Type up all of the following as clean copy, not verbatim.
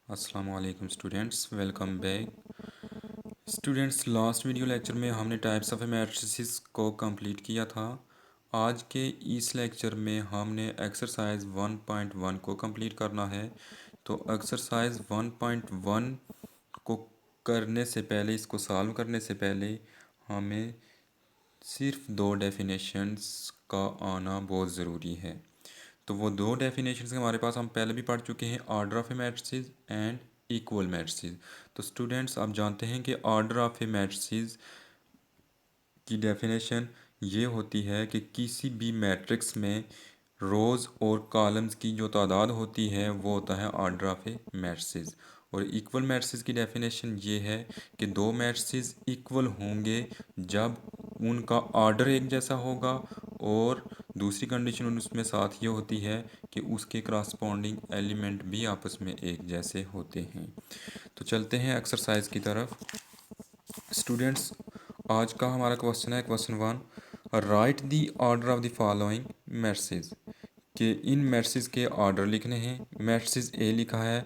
अस्सलाम वालेकुम students, welcome back. Students, last video lecture में हमने टाइप्स ऑफ मैट्रिसेस को कंप्लीट किया था। आज के इस लेक्चर में हमने एक्सरसाइज 1.1 को कंप्लीट करना है। तो एक्सरसाइज 1.1 को करने से पहले, इसको सॉल्व करने से पहले हमें सिर्फ दो डेफिनेशंस का आना बहुत ज़रूरी है। तो वो दो डेफिनेशंस हमारे पास हम पहले भी पढ़ चुके हैं, order of A matrices and equal matrices. तो स्टूडेंट्स, आप जानते हैं कि ऑर्डर ऑफ ए मैट्रिसेस की डेफिनेशन ये होती है कि किसी भी मैट्रिक्स में रोज़ और कॉलम्स की जो तादाद होती है वो होता है ऑर्डर ऑफ ए मैट्रिसेस। और इक्वल मैट्रिसेस की डेफिनेशन ये है कि दो मैट्रिसेस इक्वल होंगे जब उनका ऑर्डर एक जैसा होगा, और दूसरी कंडीशन उसमें साथ ये होती है कि उसके करस्पॉन्डिंग एलिमेंट भी आपस में एक जैसे होते हैं। तो चलते हैं एक्सरसाइज की तरफ। स्टूडेंट्स, आज का हमारा क्वेश्चन है question 1। Right the order of the following matrices. कि इन मैट्रिसेस के ऑर्डर लिखने हैं। मैट्रिसेस ए लिखा है,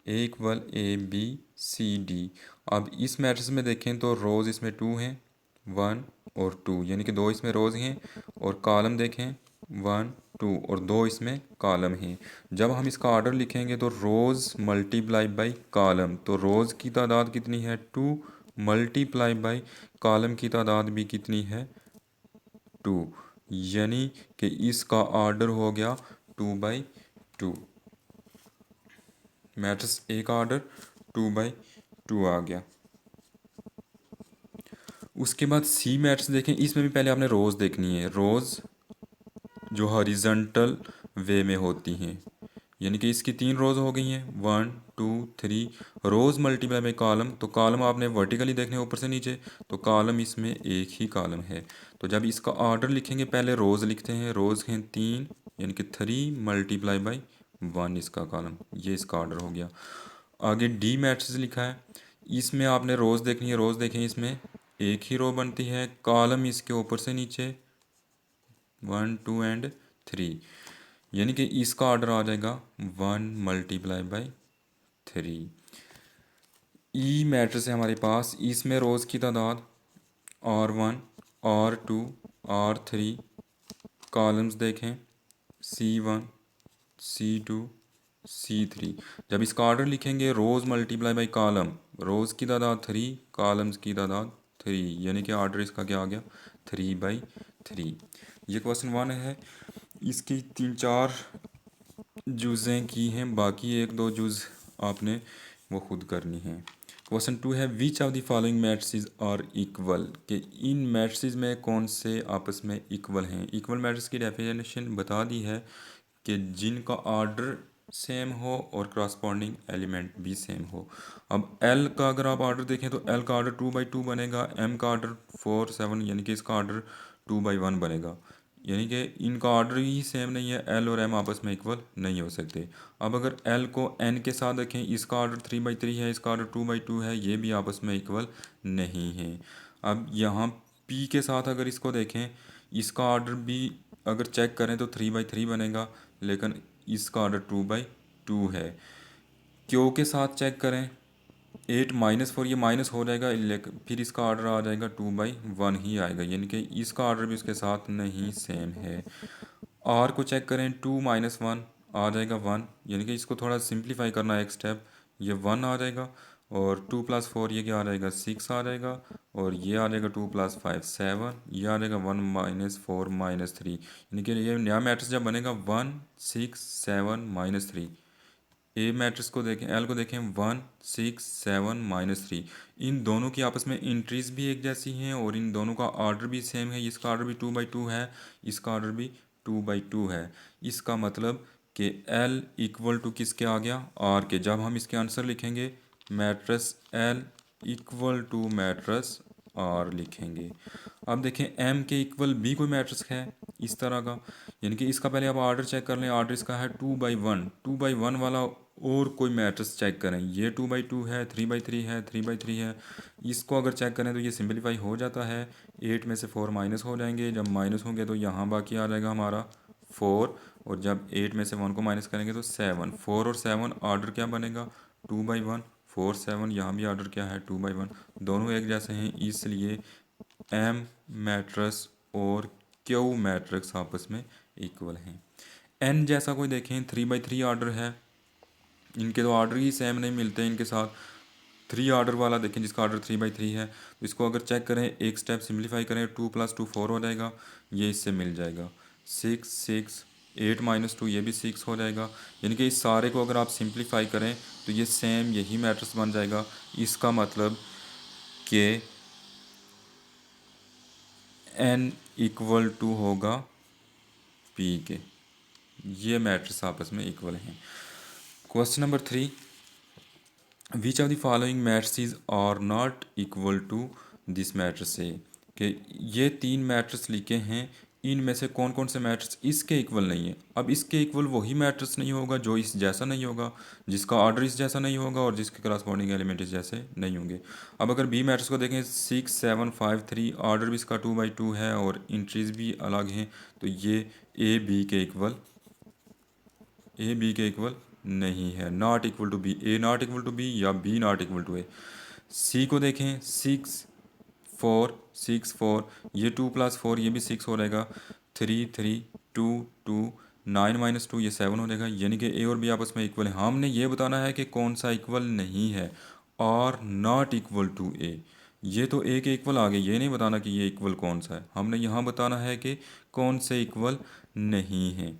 A equal A B C D. अब इस मैट्रिक्स में देखें तो रोज़ इसमें 2 हैं, 1 और 2, यानी कि दो इसमें रोज़ हैं। और कॉलम देखें 1 2 और दो इसमें कॉलम हैं। जब हम इसका ऑर्डर लिखेंगे तो रोज़ मल्टीप्लाई बाई कॉलम, तो रोज़ की तादाद कितनी है 2, मल्टीप्लाई बाई कॉलम की तादाद भी कितनी है 2, यानी कि इसका ऑर्डर हो गया 2/2। मैट्रिक्स ए का ऑर्डर 2/2 आ गया। उसके बाद सी मैट्रिक्स देखें, इसमें भी पहले आपने रोज़ देखनी है। रोज़ जो हॉरिजॉन्टल वे में होती हैं, यानी कि इसकी 3 रोज़ हो गई हैं, 1 2 3। रोज़ मल्टीप्लाई बाई कॉलम, तो कॉलम आपने वर्टिकली देखने ऊपर से नीचे, तो कॉलम इसमें एक ही कॉलम है। तो जब इसका ऑर्डर लिखेंगे पहले रोज़ लिखते हैं। रोज़ हैं 3, यानी कि 3 मल्टीप्लाई बाई 1 इसका कॉलम, ये इसका ऑर्डर हो गया। आगे डी मैट्रिक्स लिखा है, इसमें आपने रोज़ देखनी है। रोज़ देखें, इसमें एक ही रो बनती है, कॉलम इसके ऊपर से नीचे 1 2 एंड 3, यानी कि इसका ऑर्डर आ जाएगा 1 मल्टीप्लाई बाई 3। ई मैट्रिक्स है हमारे पास, इसमें रोज़ की तादाद R1 R2 R3। कॉलम्स देखें C1 C2 C3। जब इसका ऑर्डर लिखेंगे रोज़ मल्टीप्लाई बाई कॉलम, रोज़ की तादाद 3, कॉलम्स की तादाद 3, यानी कि ऑर्डर इसका क्या आ गया 3/3। ये क्वेश्चन 1 है। इसकी 3-4 जुज़ें की हैं, बाकी 1-2 जुज़ आपने वो खुद करनी है। क्वेश्चन 2 है, which of the following matrices are equal. कि इन मैट्रिसेस में कौन से आपस में इक्वल हैं। इक्वल मैट्रिक्स की डेफिनेशन बता दी है कि जिनका ऑर्डर सेम हो और करस्पॉन्डिंग एलिमेंट भी सेम हो। अब एल का अगर आप ऑर्डर देखें तो एल का ऑर्डर 2/2 बनेगा, एम का ऑर्डर 4 7, यानी कि इसका ऑर्डर 2/1 बनेगा। यानी कि इनका ऑर्डर ही सेम नहीं है, एल और एम आपस में इक्वल नहीं हो सकते। अब अगर एल को एन के साथ देखें, इसका ऑर्डर 3/3 है, इसका ऑर्डर 2/2 है, ये भी आपस में इक्वल नहीं है। अब यहाँ पी के साथ अगर इसको देखें, इसका ऑर्डर भी अगर चेक करें तो 3/3 बनेगा, लेकिन इसका ऑर्डर 2/2 है। क्यू के साथ चेक करें 8-4, ये माइनस हो जाएगा, लेकिन फिर इसका ऑर्डर आ जाएगा 2/1 ही आएगा, यानी कि इसका ऑर्डर भी उसके साथ नहीं सेम है। आर को चेक करें 2-1 आ जाएगा 1, यानी कि इसको थोड़ा सिंप्लीफाई करना है एक स्टेप, ये 1 आ जाएगा। और 2+4 ये क्या आ जाएगा 6 आ जाएगा। और ये आ जाएगा 2+5 7, ये आ जाएगा 1-4-3, यानी कि ये नया मैट्रिक्स जब बनेगा 1 6 7 -3। ए मैट्रिक्स को देखें, एल को देखें 1 6 7 -3। इन दोनों की आपस में इंट्रीज भी एक जैसी हैं और इन दोनों का ऑर्डर भी सेम है। इसका ऑर्डर भी 2/2 है, इसका ऑर्डर भी 2/2 है। इसका मतलब कि एल इक्वल टू किसके आ गया आर के। जब हम इसके आंसर लिखेंगे matrix l equal to matrix r लिखेंगे। अब देखें एम के इक्वल भी कोई मैट्रिक्स है इस तरह का, यानी कि इसका पहले आप ऑर्डर चेक कर लें। ऑर्डर इसका है 2/1 वाला, और कोई मैट्रिक्स चेक करें, ये 2/2 है, 3/3 है, 3/3 है। इसको अगर चेक करें तो ये सिंपलीफाई हो जाता है। 8 में से 4 माइनस हो जाएंगे, जब माइनस होंगे तो यहाँ बाकी आ जाएगा हमारा 4, और जब 8 में से 1 को माइनस करेंगे तो 7। 4 और 7 ऑर्डर क्या बनेगा 2/1, 4 7, यहाँ भी ऑर्डर क्या है 2/1, दोनों एक जैसे हैं, इसलिए एम मैट्रिक्स और क्यू मैट्रिक्स आपस में इक्वल हैं। एन जैसा कोई देखें 3/3 ऑर्डर है, इनके तो ऑर्डर ही सेम नहीं मिलते, इनके साथ 3 ऑर्डर वाला देखें जिसका ऑर्डर 3/3 है, तो इसको अगर चेक करें, एक स्टेप सिंप्लीफाई करें, 2 + 2 4 हो जाएगा, ये इससे मिल जाएगा 6 6, 8 - 2 ये भी 6 हो जाएगा। यानी कि इस सारे को अगर आप सिंप्लीफाई करें तो ये सेम यही मैट्रिक्स बन जाएगा। इसका मतलब कि n = होगा p के, ये मैट्रिक्स आपस में इक्वल हैं। Question number 3, which of the following matrices are not equal to this matrix से, कि ये 3 मैट्रिक्स लिखे हैं, इनमें से कौन कौन से मैट्रिक्स इसके इक्वल नहीं है। अब इसके इक्वल वही मैट्रिक्स नहीं होगा जो इस जैसा नहीं होगा, जिसका ऑर्डर इस जैसा नहीं होगा और जिसके करस्पॉन्डिंग एलिमेंट इस जैसे नहीं होंगे। अब अगर बी मैट्रिक्स को देखें 6 7 5 3, ऑर्डर भी इसका 2/2 है और इंट्रीज भी अलग हैं, तो ये ए बी के इक्वल नहीं है, not equal to B, A not equal to B या B not equal to A. C को देखें 6 4 6 4, ये 2 + 4 ये भी 6 हो जाएगा, 3 3 2 2, 9 - 2 ये 7 हो जाएगा। यानी कि ए और बी आपस में इक्वल है। हमने ये बताना है कि कौन सा इक्वल नहीं है, और नॉट इक्वल टू ए। ये तो ए के इक्वल आ गए, ये नहीं बताना कि ये इक्वल कौन सा है, हमने यहाँ बताना है कि कौन से इक्वल नहीं है।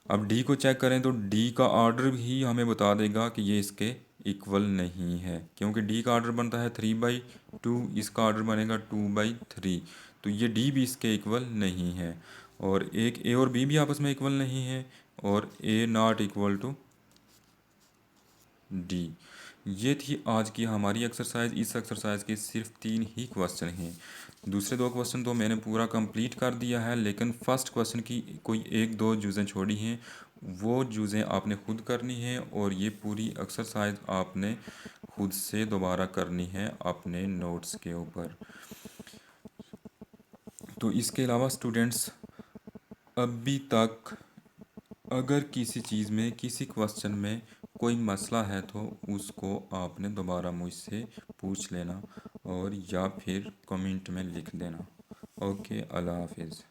अब डी को चेक करें तो डी का ऑर्डर भी हमें बता देगा कि ये इसके इक्वल नहीं है, क्योंकि डी का ऑर्डर बनता है 3/2, इसका ऑर्डर बनेगा 2/3, तो ये डी भी इसके इक्वल नहीं है। और एक ए और बी भी आपस में इक्वल नहीं है, और ए नॉट इक्वल टू डी। ये थी आज की हमारी एक्सरसाइज। इस एक्सरसाइज के सिर्फ 3 ही क्वेश्चन हैं, दूसरे 2 क्वेश्चन तो मैंने पूरा कंप्लीट कर दिया है, लेकिन फर्स्ट क्वेश्चन की कोई 1-2 चीज़ें छोड़ी हैं, वो चीज़ें आपने खुद करनी है, और ये पूरी एक्सरसाइज आपने खुद से दोबारा करनी है अपने नोट्स के ऊपर। तो इसके अलावा स्टूडेंट्स, अभी तक अगर किसी चीज़ में, किसी क्वेश्चन में कोई मसला है तो उसको आपने दोबारा मुझसे पूछ लेना, और या फिर कमेंट में लिख देना। ओके, अल्लाह हाफिज़।